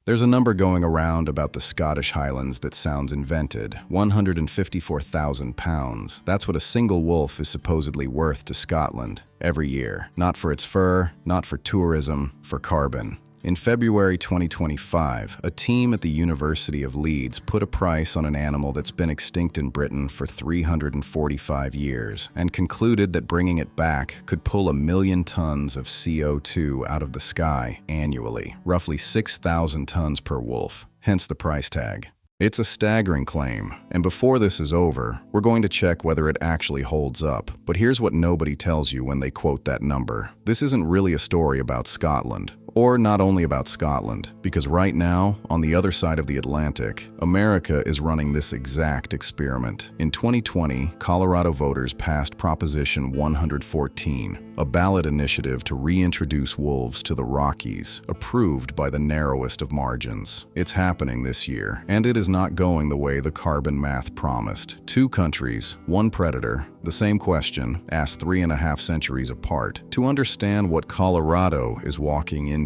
There's a number going around about the Scottish Highlands that sounds invented. 154,000 pounds. That's what a single wolf is supposedly worth to Scotland every year. Not for its fur, not for tourism, for carbon. In February 2025, a team at the University of Leeds put a price on an animal that's been extinct in Britain for 345 years and concluded that bringing it back could pull 1 million tons of CO2 out of the sky annually, roughly 6,000 tons per wolf, hence the price tag. It's a staggering claim, and before this is over, we're going to check whether it actually holds up. But here's what nobody tells you when they quote that number. This isn't really a story about Scotland. Or not only about Scotland, because right now, on the other side of the Atlantic, America is running this exact experiment. In 2020, Colorado voters passed Proposition 114, a ballot initiative to reintroduce wolves to the Rockies, approved by the narrowest of margins. It's happening this year, and it is not going the way the carbon math promised. 2 countries, 1 predator, the same question, asked 3.5 centuries apart. To understand what Colorado is walking into,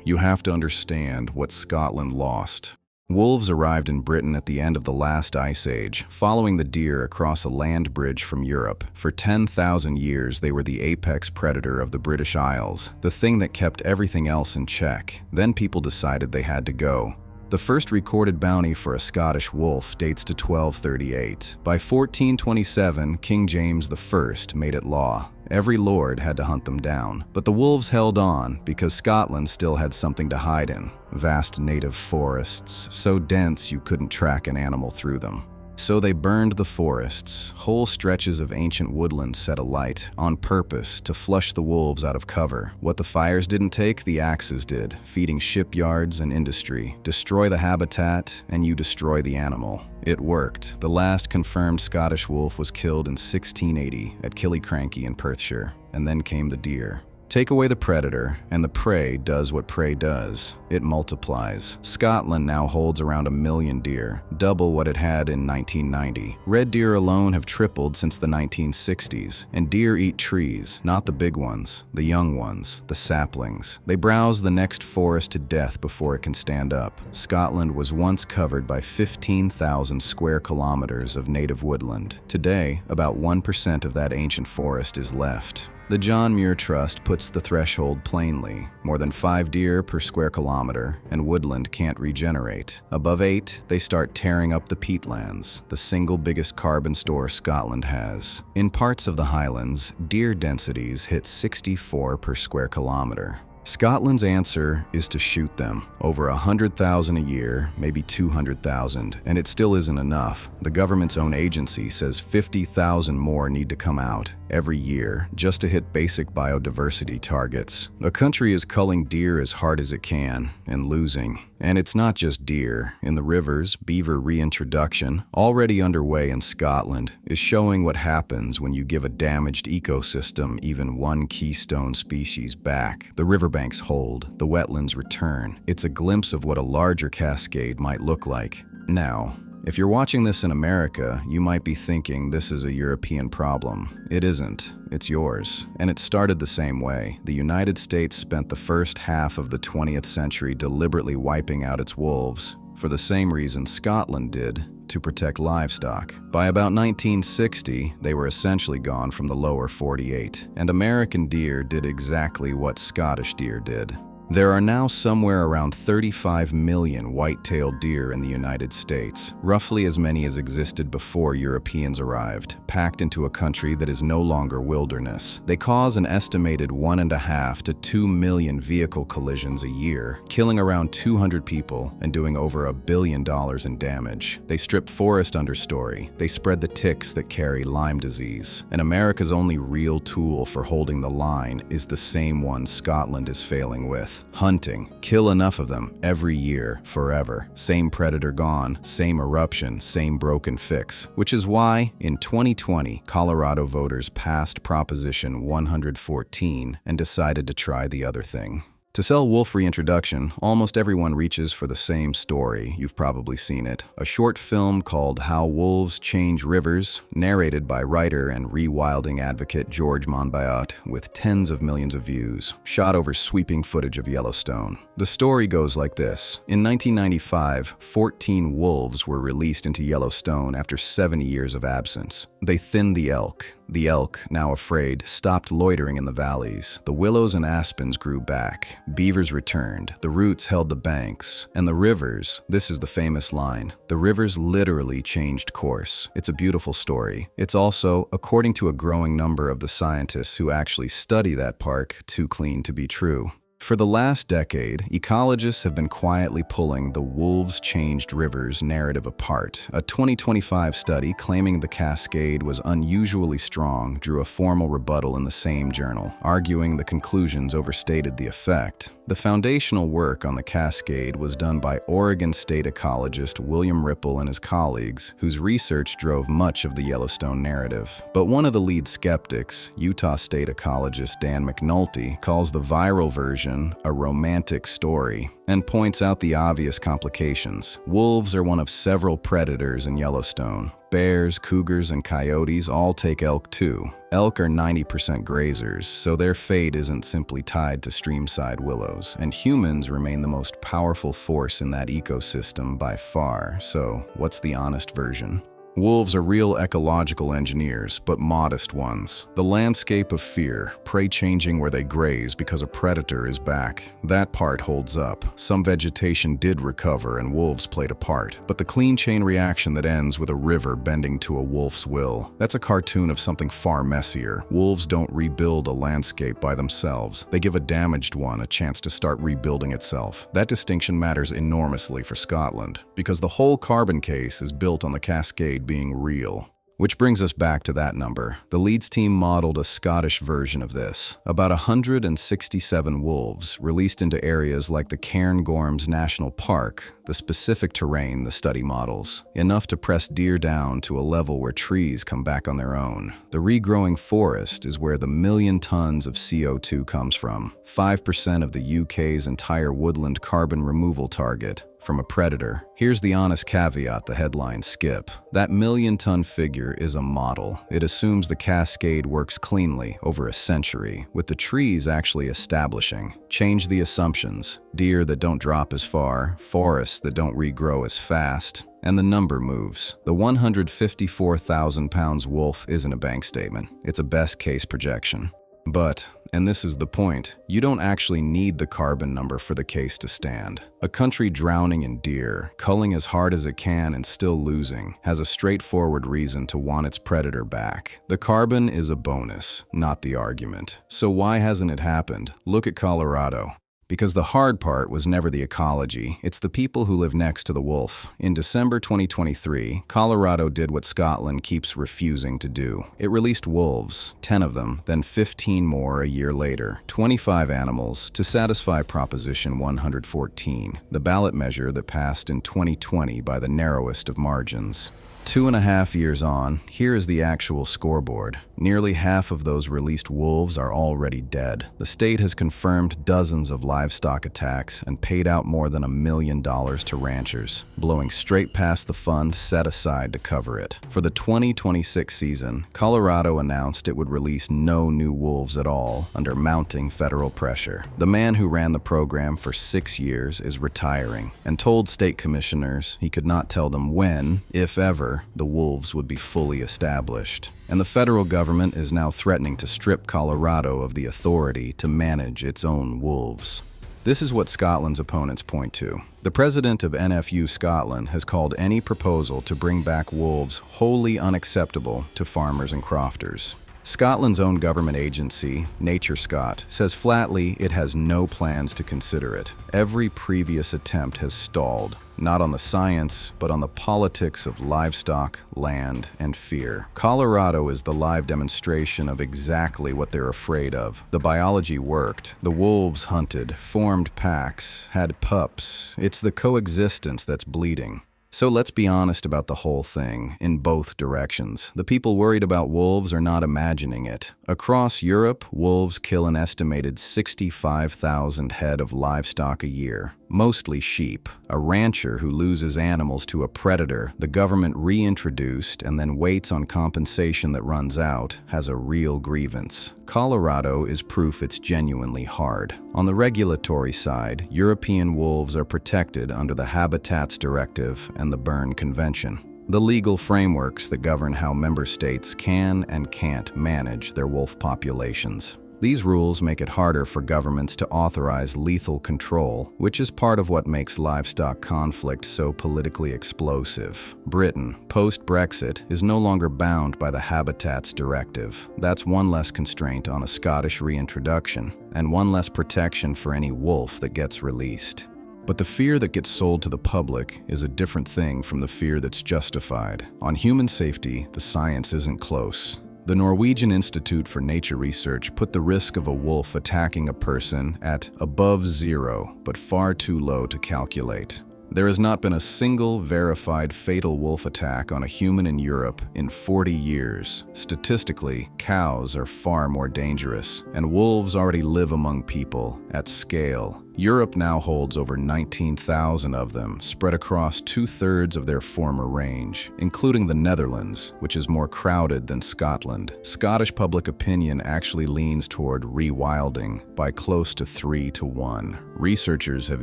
you have to understand what Scotland lost. Wolves arrived in Britain at the end of the last ice age, following the deer across a land bridge from Europe. For 10,000 years, they were the apex predator of the British Isles, the thing that kept everything else in check. Then people decided they had to go. The first recorded bounty for a Scottish wolf dates to 1238. By 1427, King James I made it law. Every lord had to hunt them down. But the wolves held on because Scotland still had something to hide in. Vast native forests, so dense you couldn't track an animal through them. So they burned the forests, whole stretches of ancient woodland set alight, on purpose to flush the wolves out of cover. What the fires didn't take, the axes did, feeding shipyards and industry. Destroy the habitat, and you destroy the animal. It worked. The last confirmed Scottish wolf was killed in 1680 at Killiecrankie in Perthshire, and then came the deer. Take away the predator, and the prey does what prey does. It multiplies. Scotland now holds around 1 million deer, double what it had in 1990. Red deer alone have tripled since the 1960s, and deer eat trees, not the big ones, the young ones, the saplings. They browse the next forest to death before it can stand up. Scotland was once covered by 15,000 square kilometers of native woodland. Today, about 1% of that ancient forest is left. The John Muir Trust puts the threshold plainly. More than 5 deer per square kilometer, and woodland can't regenerate. Above 8, they start tearing up the peatlands, the single biggest carbon store Scotland has. In parts of the Highlands, deer densities hit 64 per square kilometer. Scotland's answer is to shoot them. Over 100,000 a year, maybe 200,000, and it still isn't enough. The government's own agency says 50,000 more need to come out every year just to hit basic biodiversity targets. The country is culling deer as hard as it can and losing. And it's not just deer. In the rivers, beaver reintroduction, already underway in Scotland, is showing what happens when you give a damaged ecosystem even one keystone species back. The riverbanks hold, the wetlands return. It's a glimpse of what a larger cascade might look like. Now, if you're watching this in America, you might be thinking this is a European problem. It isn't. It's yours. And it started the same way. The United States spent the first half of the 20th century deliberately wiping out its wolves, for the same reason Scotland did, to protect livestock. By about 1960, they were essentially gone from the lower 48, and American deer did exactly what Scottish deer did. There are now somewhere around 35 million white-tailed deer in the United States, roughly as many as existed before Europeans arrived, packed into a country that is no longer wilderness. They cause an estimated 1.5 to 2 million vehicle collisions a year, killing around 200 people and doing over $1 billion in damage. They strip forest understory. They spread the ticks that carry Lyme disease. And America's only real tool for holding the line is the same one Scotland is failing with. Hunting. Kill enough of them every year, forever. Same predator gone, same eruption, same broken fix. Which is why, in 2020, Colorado voters passed Proposition 114 and decided to try the other thing. To sell wolf reintroduction, almost everyone reaches for the same story. You've probably seen it. A short film called How Wolves Change Rivers, narrated by writer and rewilding advocate George Monbiot, with tens of millions of views, shot over sweeping footage of Yellowstone. The story goes like this. In 1995, 14 wolves were released into Yellowstone after 70 years of absence. They thinned the elk. The elk, now afraid, stopped loitering in the valleys. The willows and aspens grew back. Beavers returned. The roots held the banks. And the rivers, this is the famous line, the rivers literally changed course. It's a beautiful story. It's also, according to a growing number of the scientists who actually study that park, too clean to be true. For the last decade, ecologists have been quietly pulling the wolves changed rivers narrative apart. A 2025 study claiming the Cascade was unusually strong drew a formal rebuttal in the same journal, arguing the conclusions overstated the effect. The foundational work on the Cascade was done by Oregon State ecologist William Ripple and his colleagues, whose research drove much of the Yellowstone narrative. But one of the lead skeptics, Utah State ecologist Dan McNulty, calls the viral version a romantic story and points out the obvious complications. Wolves are one of several predators in Yellowstone. Bears, cougars, and coyotes all take elk too. Elk are 90% grazers, so their fate isn't simply tied to streamside willows, and humans remain the most powerful force in that ecosystem by far. So, what's the honest version? Wolves are real ecological engineers, but modest ones. The landscape of fear, prey changing where they graze because a predator is back. That part holds up. Some vegetation did recover and wolves played a part. But the clean chain reaction that ends with a river bending to a wolf's will, that's a cartoon of something far messier. Wolves don't rebuild a landscape by themselves. They give a damaged one a chance to start rebuilding itself. That distinction matters enormously for Scotland, because the whole carbon case is built on the Cascade being real. Which brings us back to that number. The Leeds team modeled a Scottish version of this. About 167 wolves released into areas like the Cairngorms National Park, the specific terrain the study models, enough to press deer down to a level where trees come back on their own. The regrowing forest is where the million tons of CO2 comes from, 5% of the UK's entire woodland carbon removal target from a predator. Here's the honest caveat the headlines skip. That million-ton figure is a model. It assumes the Cascade works cleanly over a century, with the trees actually establishing. Change the assumptions. Deer that don't drop as far, forests that don't regrow as fast, and the number moves. The 154,000 pounds wolf isn't a bank statement. It's a best-case projection. But, and this is the point, you don't actually need the carbon number for the case to stand. A country drowning in deer, culling as hard as it can and still losing, has a straightforward reason to want its predator back. The carbon is a bonus, not the argument. So why hasn't it happened? Look at Colorado. Because the hard part was never the ecology, it's the people who live next to the wolf. In December 2023, Colorado did what Scotland keeps refusing to do. It released wolves, 10 of them, then 15 more a year later, 25 animals, to satisfy Proposition 114, the ballot measure that passed in 2020 by the narrowest of margins. 2.5 years on, here is the actual scoreboard. Nearly half of those released wolves are already dead. The state has confirmed dozens of livestock attacks and paid out more than $1 million to ranchers, blowing straight past the fund set aside to cover it. For the 2026 season, Colorado announced it would release no new wolves at all under mounting federal pressure. The man who ran the program for 6 years is retiring and told state commissioners he could not tell them when, if ever, the wolves would be fully established. And the federal government is now threatening to strip Colorado of the authority to manage its own wolves. This is what Scotland's opponents point to. The president of NFU Scotland has called any proposal to bring back wolves wholly unacceptable to farmers and crofters. Scotland's own government agency, NatureScot, says flatly it has no plans to consider it. Every previous attempt has stalled, not on the science, but on the politics of livestock, land, and fear. Colorado is the live demonstration of exactly what they're afraid of. The biology worked. The wolves hunted, formed packs, had pups. It's the coexistence that's bleeding. So let's be honest about the whole thing, in both directions. The people worried about wolves are not imagining it. Across Europe, wolves kill an estimated 65,000 head of livestock a year, mostly sheep. A rancher who loses animals to a predator the government reintroduced and then waits on compensation that runs out has a real grievance. Colorado is proof it's genuinely hard. On the regulatory side, European wolves are protected under the Habitats Directive and the Berne Convention, the legal frameworks that govern how member states can and can't manage their wolf populations. These rules make it harder for governments to authorize lethal control, which is part of what makes livestock conflict so politically explosive. Britain, post-Brexit, is no longer bound by the Habitats Directive. That's one less constraint on a Scottish reintroduction, and one less protection for any wolf that gets released. But the fear that gets sold to the public is a different thing from the fear that's justified. On human safety, the science isn't close. The Norwegian Institute for Nature Research put the risk of a wolf attacking a person at above 0, but far too low to calculate. There has not been a single verified fatal wolf attack on a human in Europe in 40 years. Statistically, cows are far more dangerous, and wolves already live among people at scale. Europe now holds over 19,000 of them, spread across 2/3 of their former range, including the Netherlands, which is more crowded than Scotland. Scottish public opinion actually leans toward rewilding by close to 3-1. Researchers have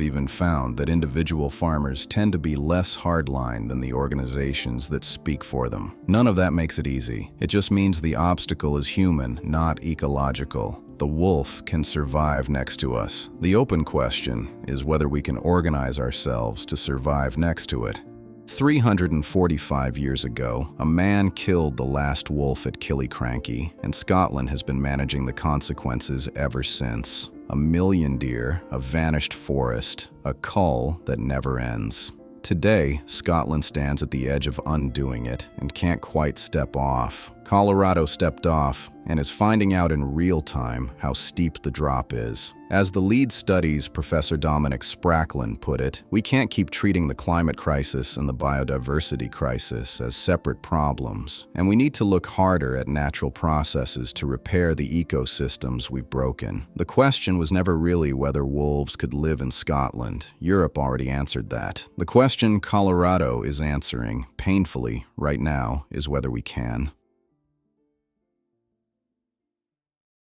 even found that individual farmers tend to be less hardline than the organizations that speak for them. None of that makes it easy. It just means the obstacle is human, not ecological. The wolf can survive next to us. The open question is whether we can organize ourselves to survive next to it. 345 years ago, a man killed the last wolf at Killiecrankie, and Scotland has been managing the consequences ever since. 1 million deer, a vanished forest, a cull that never ends. Today, Scotland stands at the edge of undoing it and can't quite step off. Colorado stepped off and is finding out in real time how steep the drop is. As the lead study's Professor Dominic Spracklin put it, we can't keep treating the climate crisis and the biodiversity crisis as separate problems, and we need to look harder at natural processes to repair the ecosystems we've broken. The question was never really whether wolves could live in Scotland. Europe already answered that. The question Colorado is answering, painfully, right now, is whether we can.